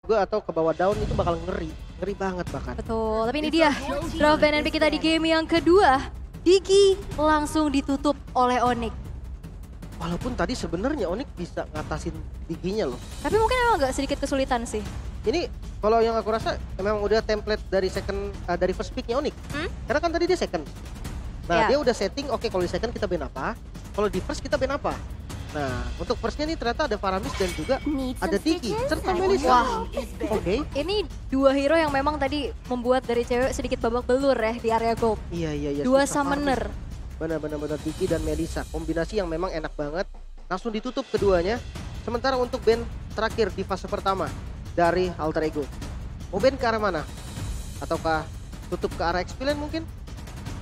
gue atau ke bawah down itu bakal ngeri. Ngeri banget bahkan. Betul, tapi ini dia drop BNB kita di game yang kedua. Digi langsung ditutup oleh Onyx. Walaupun tadi sebenarnya Onyx bisa ngatasin Diginya loh. Tapi mungkin emang agak sedikit kesulitan sih. Ini kalau yang aku rasa memang udah template dari dari first picknya Onyx. Karena kan tadi dia second. Nah dia udah setting, oke kalau di second kita ban apa, kalau di first kita ban apa. Nah untuk firstnya nih ternyata ada Faramis dan juga ada Digi serta Melissa. Wah, Oke. ini dua hero yang memang tadi membuat dari cewek sedikit babak belur ya di area gold. Iya. Dua susah summoner. Benar-benar Digi dan Melissa. Kombinasi yang memang enak banget. Langsung ditutup keduanya. Sementara untuk band terakhir di fase pertama dari Alter Ego. Mau band ke arah mana? Ataukah tutup ke arah Expillion mungkin?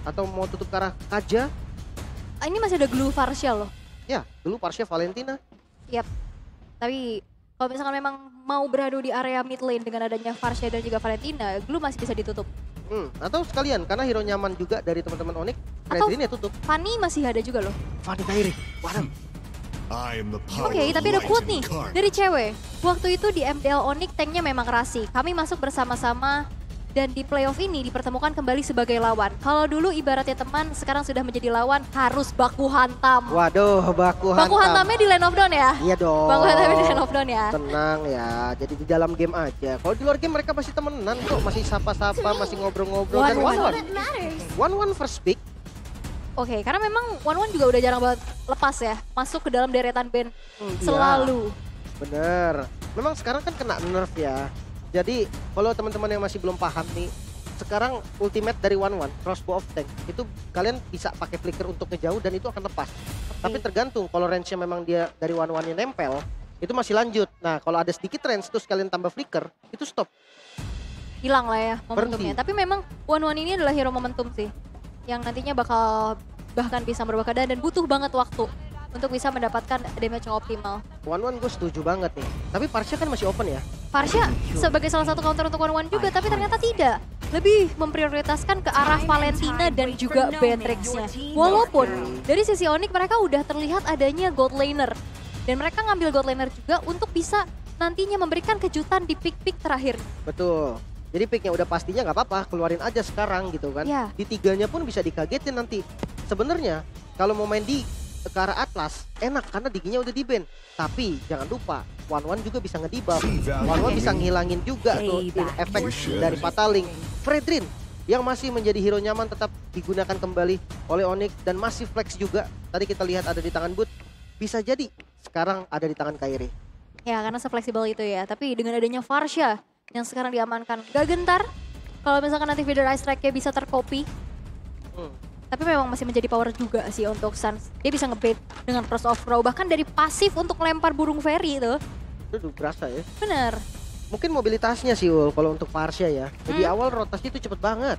Atau mau tutup ke arah Kaja? Ini masih ada Glue Partial loh. Ya, dulu Parsia Valentina. Yap. Tapi kalau misalkan memang mau beradu di area mid lane dengan adanya Varsha dan juga Valentina, Glue masih bisa ditutup. Atau sekalian karena hero nyaman juga dari teman-teman Onyx, Atau Redrin ya tutup. Fanny masih ada juga loh. Fanny Kairi. Waduh. Oke, tapi ada quote nih dari cewek. Waktu itu di MPL Onyx tanknya memang Rasi. Kami masuk bersama-sama dan di playoff ini dipertemukan kembali sebagai lawan. Kalau dulu ibaratnya teman, sekarang sudah menjadi lawan, harus baku hantam. Waduh, baku hantam. Baku hantamnya di lane of down ya? Iya dong. Baku hantamnya di lane of down ya? Tenang ya, jadi di dalam game aja. Kalau di luar game mereka pasti temenan kok, masih sapa-sapa, masih ngobrol-ngobrol. Dan one first pick. Oke, karena memang One juga udah jarang banget lepas ya, masuk ke dalam deretan band selalu. Bener, memang sekarang kan kena nerf ya. Jadi kalau teman-teman yang masih belum paham nih, sekarang ultimate dari One crossbow of tank itu kalian bisa pakai flicker untuk ngejauh dan itu akan lepas. Tapi tergantung kalau range-nya memang dia dari One-nya nempel, itu masih lanjut. Nah kalau ada sedikit range terus kalian tambah flicker, itu stop. Hilang lah ya momentumnya. Tapi memang One ini adalah hero momentum sih, yang nantinya bakal bahkan bisa merubah keadaan dan butuh banget waktu untuk bisa mendapatkan damage yang optimal. One gue setuju banget nih. Tapi Parsia kan masih open ya? Parsia sebagai salah satu counter untuk One juga, tapi ternyata tidak. Lebih memprioritaskan ke arah Valentina dan juga Beatrix-nya. Walaupun dari sisi Onyx mereka udah terlihat adanya gold laner. Dan mereka ngambil gold laner juga untuk bisa nantinya memberikan kejutan di pick-pick terakhir. Betul. Jadi picknya udah pastinya nggak apa-apa, keluarin aja sekarang gitu kan. Ya. Di tiganya pun bisa dikagetin nanti. Sebenarnya kalau mau main di ke arah Atlas enak karena Diginya udah di ban. Tapi jangan lupa One juga bisa ngedebuff. One bisa ngilangin juga tuh efek dari Pataling. Fredrin yang masih menjadi hero nyaman tetap digunakan kembali oleh Onyx dan masih flex juga. Tadi kita lihat ada di tangan Boot. Bisa jadi sekarang ada di tangan Kairi. Ya karena se-fleksibel itu ya. Tapi dengan adanya Varsha yang sekarang diamankan gak gentar. Kalau misalkan nanti Feather Ice Strike-nya bisa tercopy. Tapi memang masih menjadi power juga sih untuk Suns. Dia bisa ngebait dengan cross off row. Bahkan dari pasif untuk lempar burung fairy itu. Itu berasa ya. Bener. Mungkin mobilitasnya sih Ul, kalau untuk Parsia ya. Di awal rotasi itu cepet banget.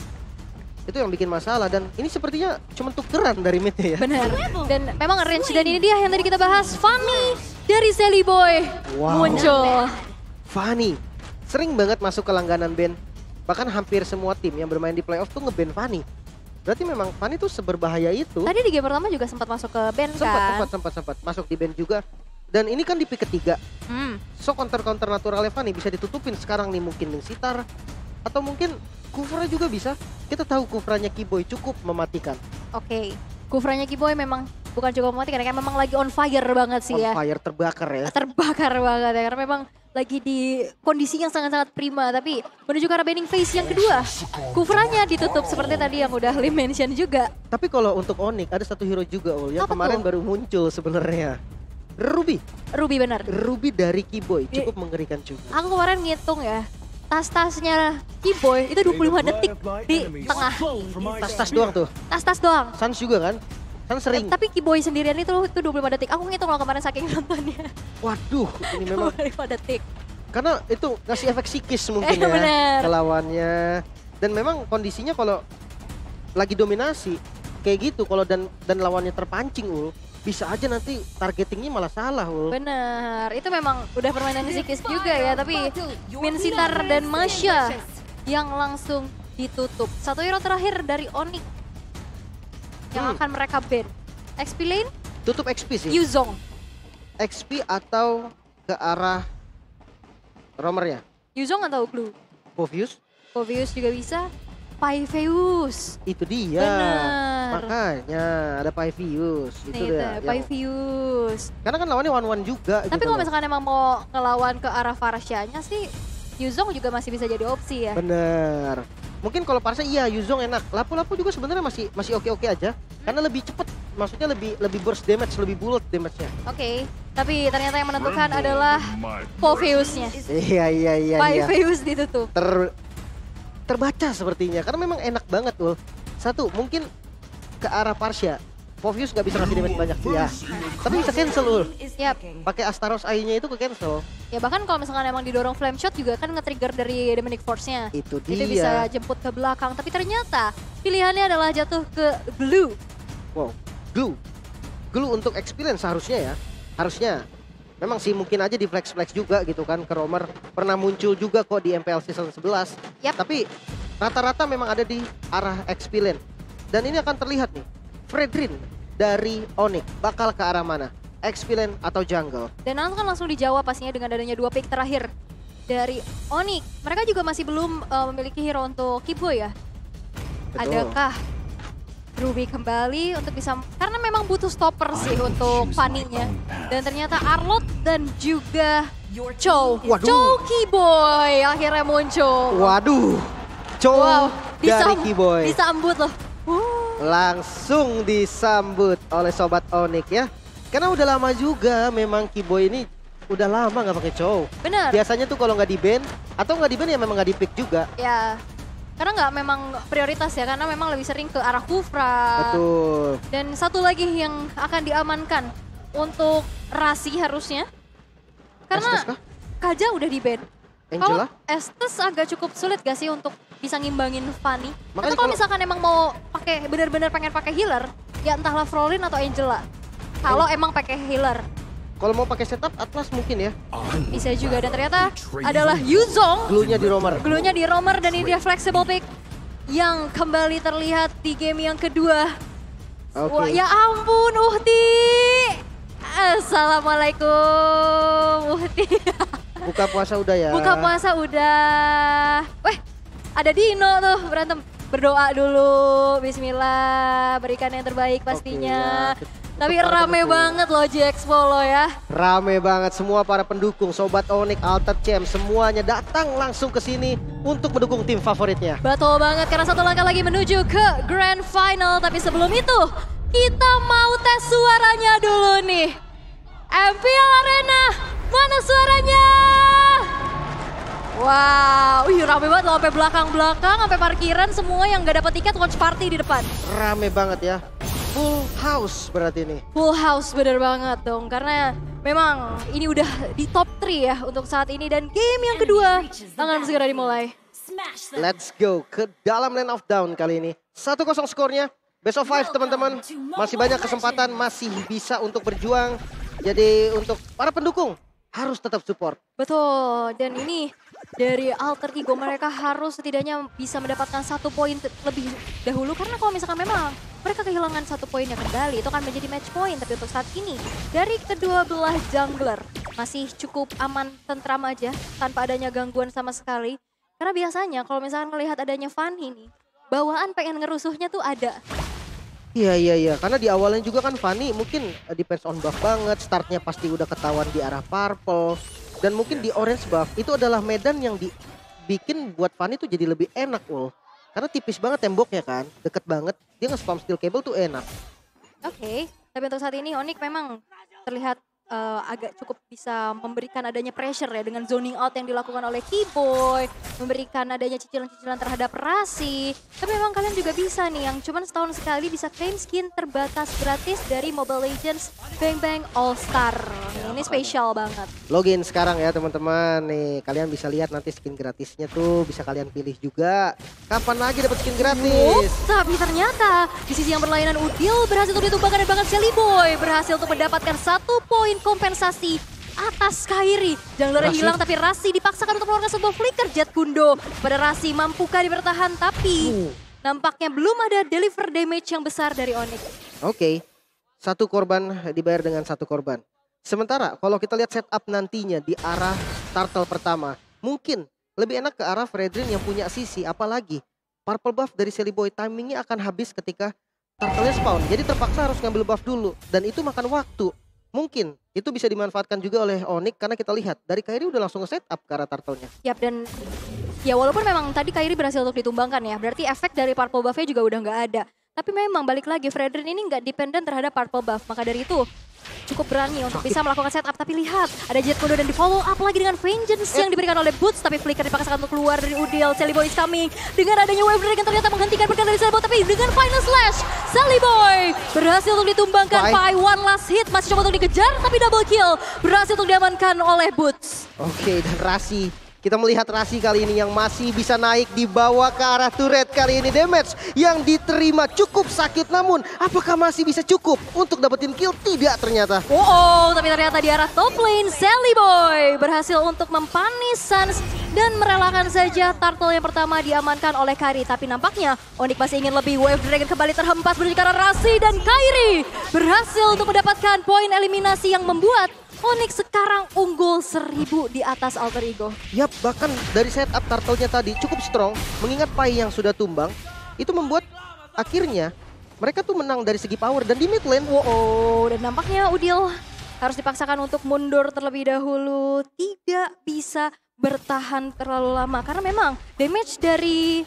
Itu yang bikin masalah dan ini sepertinya cuma tukeran dari midnya ya. Bener. Dan memang range dan ini dia yang tadi kita bahas. Fanny dari Sally Boy muncul. Fanny sering banget masuk ke langganan band. Bahkan hampir semua tim yang bermain di playoff tuh nge-ban Fanny. Berarti memang Fanny tuh seberbahaya itu. Tadi di game pertama juga sempat masuk ke band kan? Sempat masuk di band juga. Dan ini kan di pick ketiga. So counter naturalnya Fanny bisa ditutupin sekarang nih mungkin dengan Sitar. Atau mungkin Kufra juga bisa. Kita tahu Kufranya Kiboy cukup mematikan. Oke. Kufranya Kiboy memang bukan cukup mematikan, karena memang lagi on fire banget sih ya. On fire, terbakar ya. Terbakar banget ya, karena memang lagi di kondisi yang sangat-sangat prima. Tapi menuju ke arah banning phase yang kedua, Kufranya ditutup seperti tadi yang udah Lim mention juga. Tapi kalau untuk Onyx ada satu hero juga Ul, yang Apa kemarin tuh? baru muncul sebenarnya. Ruby benar. Ruby dari Kiboy cukup mengerikan juga. Aku kemarin ngitung ya, tas-tasnya Kiboy itu 25 detik di tengah. Tas-tas doang tuh. Tas-tas doang. Sans juga kan? Sans sering. Tapi Kiboy sendirian itu 25 detik. Aku ngitung loh kemarin saking nontonnya. Waduh, ini memang 25 detik. karena itu ngasih efek psikis mungkin ya Bener. ke lawannya. Dan memang kondisinya kalau lagi dominasi kayak gitu, kalau dan lawannya terpancing Ul, bisa aja nanti targetingnya malah salah Ul. Bener, itu memang udah permainan psikis juga ya. Tapi Min Sitar dan Masha yang langsung ditutup. Satu hero terakhir dari Onyx yang akan mereka ban. XP lane, Tutup XP sih. Yuzong. XP atau ke arah roamer ya. Yuzong atau Glue? Povius Povius juga bisa. Pyveus. itu dia. Benar. Makanya ada Pyveus. Itu Nih, dia. Pyveus. Karena kan lawannya one juga. Tapi gitu kalau loh. misalkan emang mau ngelawan ke arah Farsianya sih, Yuzong juga masih bisa jadi opsi ya. Bener. Mungkin kalau Parsa iya Yuzong enak. Lapu-lapu juga sebenarnya masih oke-oke aja. Karena lebih cepet. Maksudnya lebih burst damage, lebih bullet damage-nya. Oke, tapi ternyata yang menentukan adalah Poveusnya. Iya. Pyveus ditutup. Terbaca sepertinya. Karena memang enak banget loh. Satu, mungkin ke arah Parsia. Povius nggak bisa ngasih damage banyak ya. Tapi bisa cancel loh. Yap. Pakai Astaros Eye-nya itu ke cancel. Ya bahkan kalau misalkan emang didorong flame shot juga kan nge-trigger dari Demonic Force-nya. Itu dia. Itu bisa jemput ke belakang. Tapi ternyata pilihannya adalah jatuh ke Glue. Wow, Glue untuk experience harusnya ya. Harusnya. Memang sih mungkin aja di flex-flex juga gitu kan ke Romer. Pernah muncul juga kok di MPL Season 11. Yap. Tapi rata-rata memang ada di arah experience. Dan ini akan terlihat nih. Fredrin dari Onyx bakal ke arah mana? Experience atau jungle? Dan nanti kan langsung dijawab pastinya dengan adanya 2 pick terakhir dari Onyx. Mereka juga masih belum memiliki hero untuk Kibo ya. Betul. Adakah Ruby kembali untuk bisa, karena memang butuh stopper sih untuk Fanny-nya. Dan ternyata Arlot dan juga Chow. Waduh. Chow Keyboy akhirnya muncul. Waduh, Chow dari Keyboy. Disambut loh. Langsung disambut oleh Sobat Onyx ya. Karena udah lama juga memang Keyboy ini udah lama nggak pakai Chow. Bener. Biasanya tuh kalau nggak di ban atau nggak di ban ya memang nggak di pick juga. Ya, karena nggak memang prioritas ya, karena memang lebih sering ke arah Kufra. Betul. Dan satu lagi yang akan diamankan untuk Rasi harusnya. Karena Estes kah? Kaja udah di ban. Kalau Angela? Estes agak cukup sulit gak sih untuk bisa ngimbangin Fanny? Makanya Atau kalau misalkan emang mau pakai benar-benar pengen pakai healer, ya entahlah Frolin atau Angela. Kalau emang pakai healer. Kalau mau pakai setup Atlas mungkin ya. Bisa juga, dan ternyata adalah Yuzong. Glue-nya di Romer. Glue-nya di Romer, dan ini dia flexible pick yang kembali terlihat di game yang kedua. Oke. Wah, ya ampun Uhti. Assalamualaikum Uhti. Buka puasa udah ya. Buka puasa udah. Weh, ada Dino tuh berantem. Berdoa dulu, bismillah, berikan yang terbaik pastinya. Oke, ya. Tapi Untuk para rame pendukung. banget loh G-Expo lo ya. Rame banget semua para pendukung Sobat Onyx, Altered Champ semuanya datang langsung ke sini untuk mendukung tim favoritnya. Betul banget, karena satu langkah lagi menuju ke Grand Final. Tapi sebelum itu, kita mau tes suaranya dulu nih. MPL Arena, mana suaranya? Wow, rame banget loh sampai belakang-belakang, sampai parkiran semua yang gak dapat tiket watch party di depan. Rame banget ya. Full house berarti ini. Full house bener banget dong, karena memang ini udah di top 3 ya untuk saat ini, dan game yang kedua akan segera dimulai. Let's go ke dalam Land of Down kali ini. 1-0 skornya. Best of 5 teman-teman. Masih banyak kesempatan, masih bisa untuk berjuang. Jadi untuk para pendukung harus tetap support. Betul, dan ini dari alter ego mereka harus setidaknya bisa mendapatkan 1 poin lebih dahulu, karena kalau misalkan memang mereka kehilangan 1 poinnya kembali, itu akan menjadi match point. Tapi untuk saat ini dari kedua belah jungler masih cukup aman, tentram aja tanpa adanya gangguan sama sekali. Karena biasanya kalau misalkan melihat adanya Fanny nih, bawaan pengen ngerusuhnya tuh ada. Iya. Karena di awalnya juga kan Fanny mungkin depends on buff banget. Startnya pasti udah ketahuan di arah purple. Dan mungkin di orange buff itu adalah medan yang dibikin buat Fanny tuh jadi lebih enak loh. Karena tipis banget temboknya kan, deket banget. Dia nge-spam steel cable tuh enak. Oke, tapi untuk saat ini Onyx memang terlihat agak cukup bisa memberikan adanya pressure ya dengan zoning out yang dilakukan oleh Keyboy, memberikan adanya cicilan-cicilan terhadap Rasi. Tapi memang kalian juga bisa nih yang cuman setahun sekali bisa claim skin terbatas gratis dari Mobile Legends Bang Bang All Star. Ini spesial banget. Login sekarang ya teman-teman. Nih kalian bisa lihat nanti skin gratisnya tuh bisa kalian pilih juga. Kapan lagi dapat skin gratis? Tapi ternyata di sisi yang berlainan Udil berhasil untuk ditumbangkan, dan bahkan Shelly Boy berhasil untuk mendapatkan 1 poin kompensasi atas Kairi. Junglernya Rasi. hilang, tapi Rasi dipaksakan untuk mengeluarkan sebuah flicker jet Gundo pada Rasi. Mampukah dibertahan, tapi nampaknya belum ada deliver damage yang besar dari Onyx. Oke. 1 korban dibayar dengan 1 korban. Sementara kalau kita lihat setup nantinya di arah turtle pertama, mungkin lebih enak ke arah Fredrin yang punya sisi. Apalagi purple buff dari Silly Boy timingnya akan habis ketika turtle-nya spawn. Jadi terpaksa harus ngambil buff dulu. Dan itu makan waktu. Mungkin itu bisa dimanfaatkan juga oleh Onyx karena kita lihat dari Kairi udah langsung nge-setup ke arah turtle-nya. Yap, dan ya walaupun memang tadi Kairi berhasil untuk ditumbangkan ya, berarti efek dari purple buff-nya juga udah nggak ada. Tapi memang balik lagi, Fredrin ini nggak dependen terhadap purple buff. Maka dari itu cukup berani untuk bisa melakukan setup. Tapi lihat, ada Jet Kundo dan di follow up lagi dengan Vengeance yang diberikan oleh Boots. Tapi Flicker dipaksakan untuk keluar dari Udil. Silly Boy is coming. Dengan adanya Wave Dragon ternyata menghentikan pergerakan dari Silly Boy. Tapi dengan Final Slash, Silly Boy berhasil untuk ditumbangkan. Pai one last hit, masih coba untuk dikejar. Tapi double kill berhasil untuk diamankan oleh Boots. Oke, dan Rasi. Kita melihat Rasi kali ini yang masih bisa naik di bawah ke arah turret. Kali ini damage yang diterima cukup sakit. Namun apakah masih bisa cukup untuk dapetin kill? Tidak ternyata. Tapi ternyata di arah top lane, Silly Boy berhasil untuk mempanis Suns dan merelakan saja turtle yang pertama diamankan oleh Kairi. Tapi nampaknya Onyx masih ingin lebih. Wave Dragon kembali terhempas menuju ke arah Rasi dan Kairi berhasil untuk mendapatkan poin eliminasi yang membuat Onyx sekarang unggul 1000 di atas Alter Ego. Yap, bahkan dari setup turtle-nya tadi cukup strong. Mengingat Pai yang sudah tumbang, itu membuat akhirnya mereka tuh menang dari segi power. Dan di mid lane, dan nampaknya Udil harus dipaksakan untuk mundur terlebih dahulu. Tidak bisa bertahan terlalu lama karena memang damage dari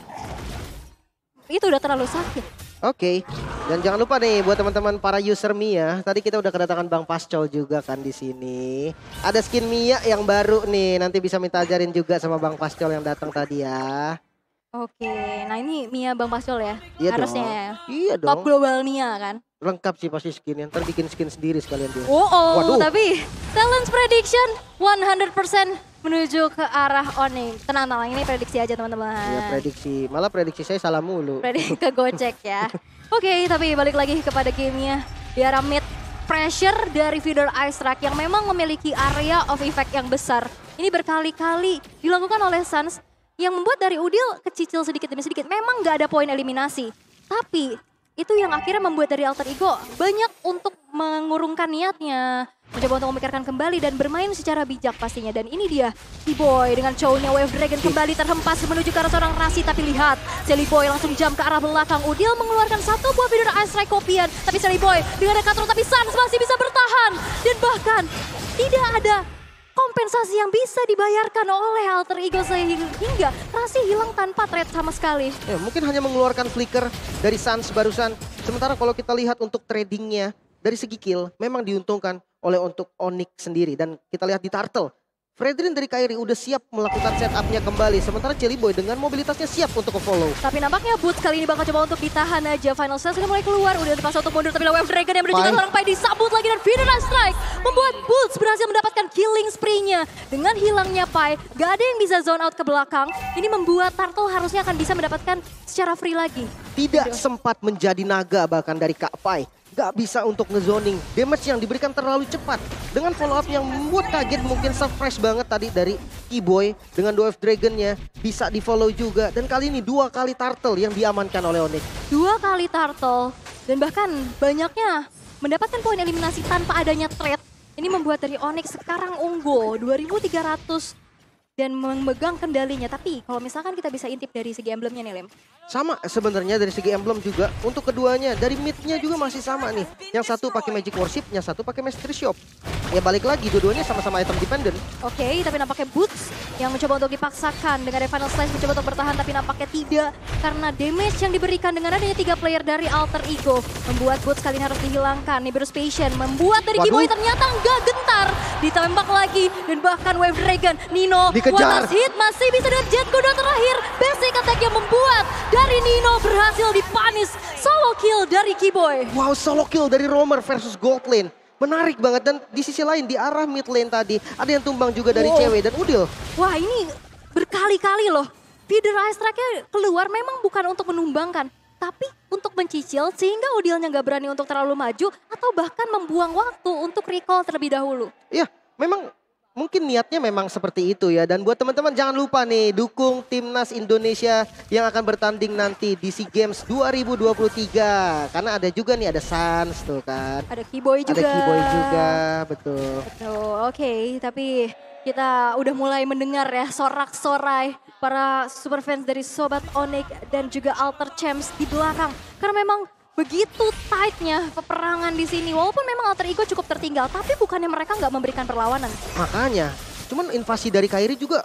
itu udah terlalu sakit. Oke, dan jangan lupa nih buat teman-teman para user Mia, tadi kita udah kedatangan Bang Pascol juga kan di sini. Ada skin Mia yang baru nih, nanti bisa minta ajarin juga sama Bang Pascol yang datang tadi ya. Oke, nah ini Mia Bang Pascol ya, Iya harusnya dong. ya. Iya dong. Top global Mia kan. Lengkap sih pasti skinnya, ntar bikin skin sendiri sekalian dia. Waduh. Tapi Talents prediction 100% menuju ke arah Onyx. Tenang, ini prediksi aja teman-teman. Iya prediksi, malah prediksi saya salah mulu. Prediksi ke Gojek ya. Oke, tapi balik lagi kepada gamenya. Di arah mid, pressure dari feeder Ice Strike yang memang memiliki area of effect yang besar. Ini berkali-kali dilakukan oleh Suns yang membuat dari Udil kecicil sedikit demi sedikit. Memang nggak ada poin eliminasi. Tapi itu yang akhirnya membuat dari Alter Ego banyak untuk mengurungkan niatnya. Mencoba untuk memikirkan kembali dan bermain secara bijak pastinya. Dan ini dia, T-Boy dengan cownya Wave Dragon kembali terhempas menuju ke arah seorang Rasi. Tapi lihat, Silly Boy langsung jump ke arah belakang. Udil mengeluarkan satu buah feeder Ice Strike kopian. Tapi Silly Boy dengan Dekatron, tapi Suns masih bisa bertahan. Dan bahkan tidak ada kompensasi yang bisa dibayarkan oleh Alter Ego sehingga Rasi hilang tanpa trade sama sekali. Ya, mungkin hanya mengeluarkan flicker dari Suns barusan. Sementara kalau kita lihat untuk tradingnya dari segi kill memang diuntungkan oleh untuk Onyx sendiri. Dan kita lihat di Turtle, Fredrin dari Kairi udah siap melakukan setupnya kembali. Sementara Silly Boy dengan mobilitasnya siap untuk ke-follow. Tapi nampaknya Boots kali ini bakal coba untuk ditahan aja. Final Slash sudah mulai keluar, udah dipaksa untuk mundur. Tapi Wave Dragon yang menuju ke seorang Pai disambut lagi dan Feeder Strike membuat Boots berhasil mendapatkan killing spree-nya. Dengan hilangnya Pai, gak ada yang bisa zone out ke belakang. Ini membuat Turtle harusnya akan bisa mendapatkan secara free lagi. Tidak sempat menjadi naga bahkan dari Kak Pai. Gak bisa untuk ngezoning. Damage yang diberikan terlalu cepat. Dengan follow up yang membuat kaget, mungkin surprise banget tadi dari T-Boy. Dengan Wave Dragon-nya bisa di follow juga. Dan kali ini 2 kali Turtle yang diamankan oleh Onyx. 2 kali Turtle. Dan bahkan banyaknya mendapatkan poin eliminasi tanpa adanya trade. Ini membuat dari Onyx sekarang unggul 2300 dan memegang kendalinya. Tapi kalau misalkan kita bisa intip dari segi emblemnya nih Lem. Sama sebenarnya dari segi emblem juga. Untuk keduanya dari mid-nya juga masih sama nih. Yang satu pakai Magic Worship, yang satu pakai Mystery Shop. Ya balik lagi, dua-duanya sama-sama item dependent. Oke, tapi nampaknya Boots yang mencoba untuk dipaksakan dengan Final Slash mencoba untuk bertahan, tapi nampaknya tidak. Karena damage yang diberikan dengan adanya 3 player dari Alter Ego membuat Boots kali ini harus dihilangkan. Nibiru's Patient membuat dari T-Boy ternyata nggak gentar. Ditembak lagi dan bahkan Wave Dragon, Nino dikejar. One hit masih bisa dengan Jet Kudo terakhir. Basic attack yang membuat dari Nino berhasil dipanis. Solo kill dari T-Boy. Wow, solo kill dari Roamer versus Gold Lane. Menarik banget. Dan di sisi lain di arah mid lane tadi ada yang tumbang juga dari cewek dan Udil. Wah, ini berkali-kali loh. Feeder Ice Strike-nya keluar memang bukan untuk menumbangkan, tapi untuk mencicil sehingga Udilnya nggak berani untuk terlalu maju atau bahkan membuang waktu untuk recall terlebih dahulu. Iya, memang mungkin niatnya memang seperti itu ya. Dan buat teman-teman jangan lupa nih dukung Timnas Indonesia yang akan bertanding nanti di SEA Games 2023. Karena ada juga nih, ada Suns tuh kan. Ada T-Boy juga. Ada T-Boy juga, betul. Betul, oke. Tapi kita udah mulai mendengar ya sorak-sorai para super fans dari Sobat Onyx dan juga Alter Champs di belakang. Karena memang begitu tightnya peperangan di sini. Walaupun memang Alter Ego cukup tertinggal, tapi bukannya mereka nggak memberikan perlawanan. Makanya, cuman invasi dari Kairi juga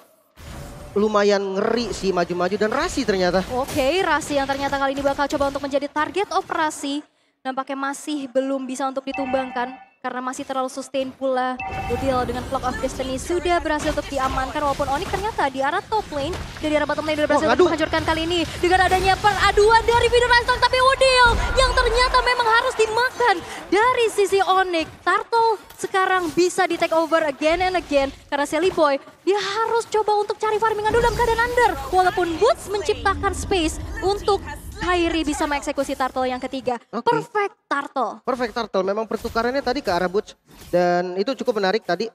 lumayan ngeri sih, maju-maju, dan Rasi ternyata. Oke, Rasi yang ternyata kali ini bakal coba untuk menjadi target operasi. Nampaknya masih belum bisa untuk ditumbangkan. Karena masih terlalu sustain pula. Udil dengan Clock of Destiny sudah berhasil untuk diamankan. Walaupun Onyx ternyata di arah top lane. Dari arah bottom lane sudah berhasil untuk menghancurkan kali ini. Dengan adanya peraduan dari Feeder Rising. Tapi Udil yang ternyata memang harus dimakan dari sisi Onyx. Turtle sekarang bisa di take over again and again. Karena Sally Boy dia harus coba untuk cari farmingan dulu dalam keadaan under. Walaupun Boots menciptakan space untuk Kairi bisa mengeksekusi Turtle yang ketiga. Perfect Turtle. Perfect Turtle. Memang pertukarannya tadi ke arah Boots. Dan itu cukup menarik tadi.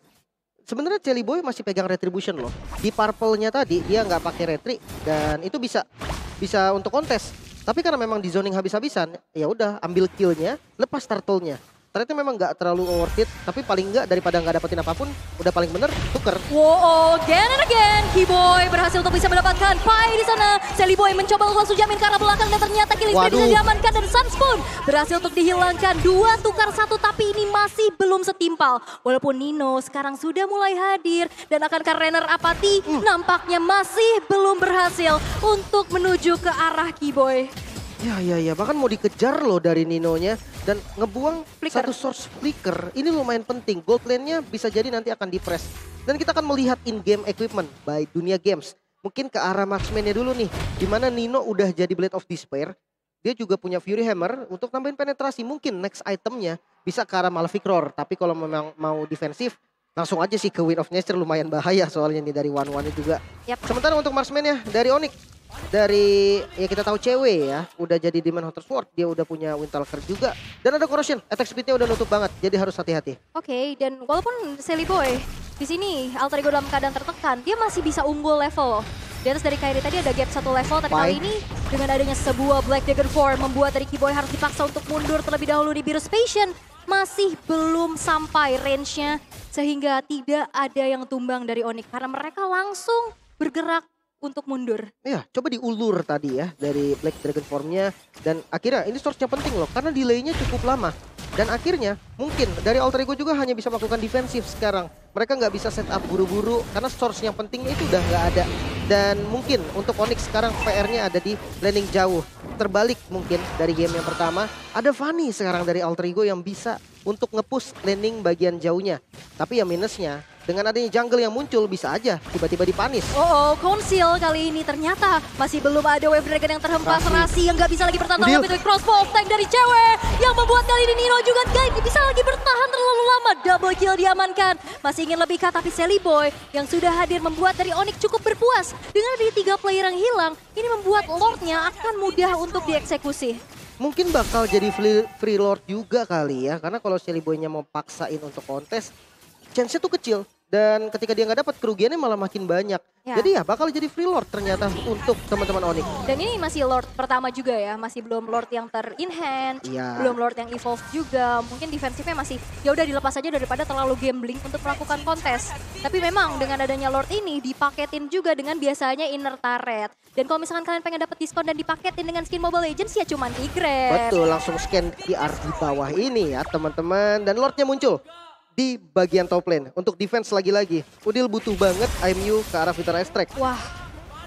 Sebenarnya Jelly Boy masih pegang Retribution loh. Di purple-nya tadi dia nggak pakai retri. Dan itu bisa untuk kontes. Tapi karena memang di zoning habis-habisan, ya udah ambil kill-nya, lepas Turtle-nya. Ternyata memang nggak terlalu worth it, tapi paling nggak daripada nggak dapetin apapun, udah paling bener tuker. Wow, again and again, Keyboy berhasil untuk bisa mendapatkan Pai di sana. Sally Boy mencoba langsung jamin ke arah belakang dan ternyata killing spree bisa diamankan dan Sunspoon berhasil untuk dihilangkan. 2 tukar 1 tapi ini masih belum setimpal. Walaupun Nino sekarang sudah mulai hadir dan akankah Renner Apathy nampaknya masih belum berhasil untuk menuju ke arah Keyboy. Ya, bahkan mau dikejar loh dari Ninonya dan ngebuang satu source flicker. Ini lumayan penting, gold lane-nya bisa jadi nanti akan di-press. Dan kita akan melihat in-game equipment by Dunia Games. Mungkin ke arah marksman-nya dulu nih, dimana Nino udah jadi Blade of Despair. Dia juga punya Fury Hammer untuk nambahin penetrasi. Mungkin next itemnya bisa ke arah Malefic Roar. Tapi kalau memang mau defensif, langsung aja sih ke Wind of Nature, lumayan bahaya soalnya nih dari one-one-nya juga. Sementara untuk marksman-nya dari Onyx. Dari ya kita tahu cewek ya, udah jadi Demon Hunter Sword, dia udah punya Windtalker juga. Dan ada Corrosion, attack speed-nya udah nutup banget, jadi harus hati-hati. Oke, dan walaupun Sally Boy di sini Alter Ego dalam keadaan tertekan, dia masih bisa unggul level loh. Di atas dari Kairi tadi ada gap 1 level, tapi kali ini dengan adanya sebuah Black Dagger 4 membuat dari Keyboy harus dipaksa untuk mundur terlebih dahulu di Biru Station. Masih belum sampai range-nya, sehingga tidak ada yang tumbang dari Onyx karena mereka langsung bergerak untuk mundur. Ya, coba diulur tadi ya dari Black Dragon Form-nya. Dan akhirnya ini source-nya penting loh karena delay-nya cukup lama. Dan akhirnya mungkin dari Alter Ego juga hanya bisa melakukan defensif sekarang. Mereka nggak bisa setup buru-buru karena source yang pentingnya itu udah nggak ada. Dan mungkin untuk Onyx sekarang PR-nya ada di landing jauh. Terbalik mungkin dari game yang pertama. Ada Fanny sekarang dari Alter Ego yang bisa untuk nge-push landing bagian jauhnya. Tapi ya minusnya, dengan adanya jungle yang muncul bisa aja tiba-tiba dipanis. Conceal kali ini ternyata masih belum ada Wave Dragon yang terhempas. Rasi yang nggak bisa lagi bertahan tapi itu crossbow tank dari cewek yang membuat kali ini Nino juga nggak bisa lagi bertahan terlalu lama. Double kill diamankan. Masih ingin lebih kah tapi Sally Boy yang sudah hadir membuat dari Onyx cukup berpuas. Dengan ada 3 player yang hilang, ini membuat Lordnya akan mudah untuk dieksekusi. Mungkin bakal jadi free Lord juga kali ya, karena kalau Sally Boy-nya mau paksain untuk kontes, chance-nya tuh kecil. Dan ketika dia nggak dapat, kerugiannya malah makin banyak. Jadi ya bakal jadi free Lord ternyata untuk teman-teman Onyx. Dan ini masih Lord pertama juga ya, masih belum Lord yang ter-enhance, belum Lord yang evolve juga. Mungkin defensifnya masih ya udah dilepas aja daripada terlalu gambling untuk melakukan kontes. Tapi memang dengan adanya Lord ini dipaketin juga dengan biasanya inner turret. Dan kalau misalkan kalian pengen dapat diskon dan dipaketin dengan skin Mobile Legends ya cuman di Grab. Betul, langsung scan QR di bawah ini ya teman-teman. Dan Lordnya muncul di bagian top lane untuk defense lagi-lagi. Udil butuh banget IMU ke arah Vita Strike. Wah,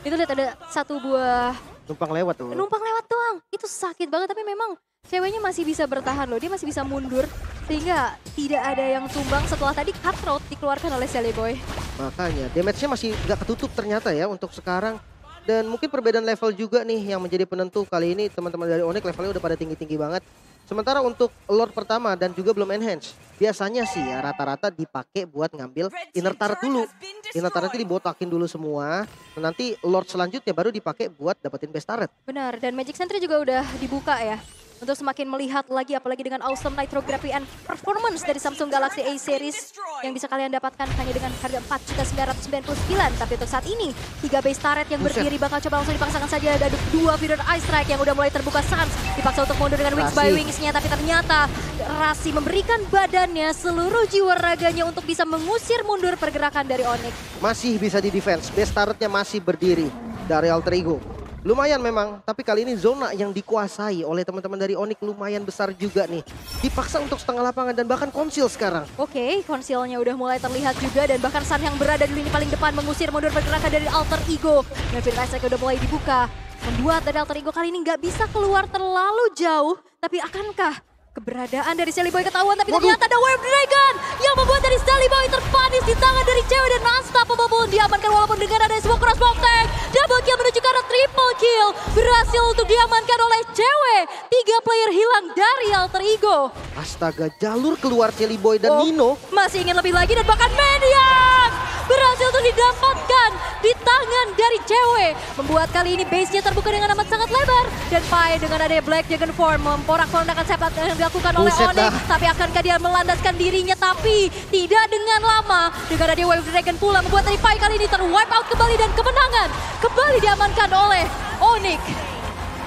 itu lihat ada 1 buah numpang lewat tuh. Numpang lewat doang. Itu sakit banget tapi memang ceweknya masih bisa bertahan loh. Dia masih bisa mundur sehingga tidak ada yang tumbang setelah tadi cutthroat dikeluarkan oleh Sally Boy. Makanya damage-nya masih gak ketutup ternyata ya untuk sekarang. Dan mungkin perbedaan level juga nih yang menjadi penentu kali ini. Teman-teman dari Onyx levelnya udah pada tinggi-tinggi banget. Sementara untuk Lord pertama dan juga belum enhance, biasanya sih ya rata-rata dipakai buat ngambil inner turret dulu. Inner turret dibotakin dulu semua, nanti Lord selanjutnya baru dipakai buat dapetin best turret. Benar, dan Magic Sentry juga udah dibuka ya. untuk semakin melihat lagi, apalagi dengan awesome nitrography and performance dari Samsung Galaxy A Series yang bisa kalian dapatkan hanya dengan harga 4.999. Tapi untuk saat ini 3 base turret yang berdiri bakal coba langsung dipaksakan saja. Ada 2 feeder Ice Strike yang udah mulai terbuka. Sans dipaksa untuk mundur dengan Wings by Wings-nya, tapi ternyata Rasi memberikan badannya, seluruh jiwa raganya untuk bisa mengusir mundur pergerakan dari Onyx. Masih bisa di defense, base turretnya masih berdiri dari Alter Ego. Lumayan memang, tapi kali ini zona yang dikuasai oleh teman-teman dari Onyx lumayan besar juga nih. Dipaksa untuk setengah lapangan dan bahkan konsil sekarang. Oke, konsilnya udah mulai terlihat juga dan bahkan San yang berada di lini paling depan mengusir mundur pergerakan dari Alter Ego. Nevin Isaac udah mulai dibuka, membuat dari Alter Ego kali ini nggak bisa keluar terlalu jauh. Tapi akankah keberadaan dari Sally Boy ketahuan? Tapi ternyata ada Wave Dragon yang membuat dari Sally Boy terpanis di tangan dari cewek dan unstoppable pun diamankan walaupun dengan ada sebuah cross bomb tank. Double kill menuju ke arah triple kill. Berhasil untuk diamankan oleh cewek. 3 player hilang dari Alter Ego. Astaga, jalur keluar Sally Boy dan Nino. Masih ingin lebih lagi dan bahkan Maniac berhasil untuk didapatkan di tangan dari cewek. Membuat kali ini base-nya terbuka dengan amat sangat lebar. Dan Pai dengan adanya Black Dragon Form memporak-porandakan sepat yang dilakukan oleh Onyx. Tapi akankah dia melandaskan dirinya? Tapi tidak dengan lama. Dengan adanya Wave Dragon pula membuat dari Pai kali ini ter-wipe out kembali dan kemenangan kembali diamankan oleh Onyx.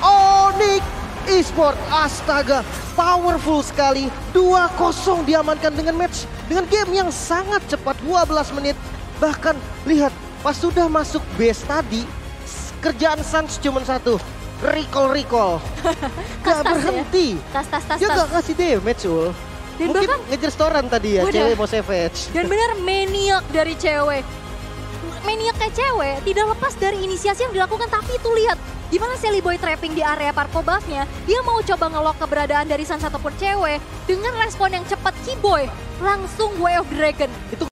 Onyx Esports, astaga, powerful sekali. 2-0 diamankan dengan match, dengan game yang sangat cepat, 12 menit. Bahkan lihat, pas sudah masuk base tadi, kerjaan Sans cuma satu, recall. Gak berhenti. Tas. Dia gak kasih damage, Ul. Dan mungkin bahkan ngejar storan tadi ya, cewek mau savage. Dan benar maniak dari cewek. Maniak kayak cewek tidak lepas dari inisiasi yang dilakukan. Tapi itu lihat, gimana Sally Boy trapping di area Parko buff-nya. Dia mau coba nge-lock keberadaan dari Sans ataupun cewek. Dengan respon yang cepat, Keyboy langsung Way of Dragon. Itu